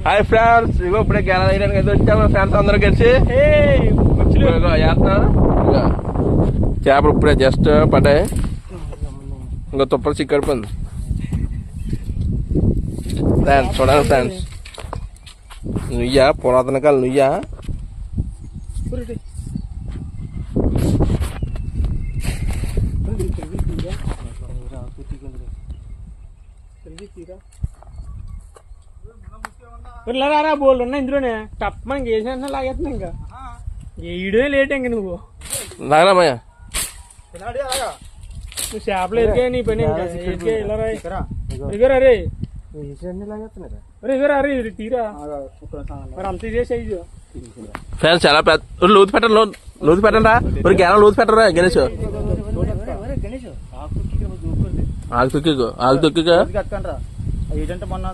Hi friends, ఇగో ఇప్పుడే గెల వేయడానికి అయితే వచ్చాము ఫ్రెండ్స్ అందరూ కలిసి. చేపలు ఇప్పుడే జస్ట్ పడ్డాయి, ఇంకా తుప్పలు చిక్కడిపోయింది ఫ్రెండ్స్. చూడండి ఫ్రెండ్స్, నుయ్యా పురాతన కాలం నుయ్యా. రారా బోల్డ్ ఉన్నా ఇందులోనే టప్ మనకి వేసిన లాగేస్తున్నా. ఇంకా ఈడే లేట్ ఇంక నువ్వు లాగరామయ్యా, నువ్వు చేపలు ఎరికే నీ పని. ఇలా ఎగరా రే ఎగరా రే తీరా మరి అంత ఇదే సైజు. ఫ్రెండ్స్ చాలా పెద్ద లోతు పెట్టండి, లోతు పెట్టండి రా. ఒక గెల లోతు పెట్టరా గణేష్. ఆగు తొక్కి మొన్న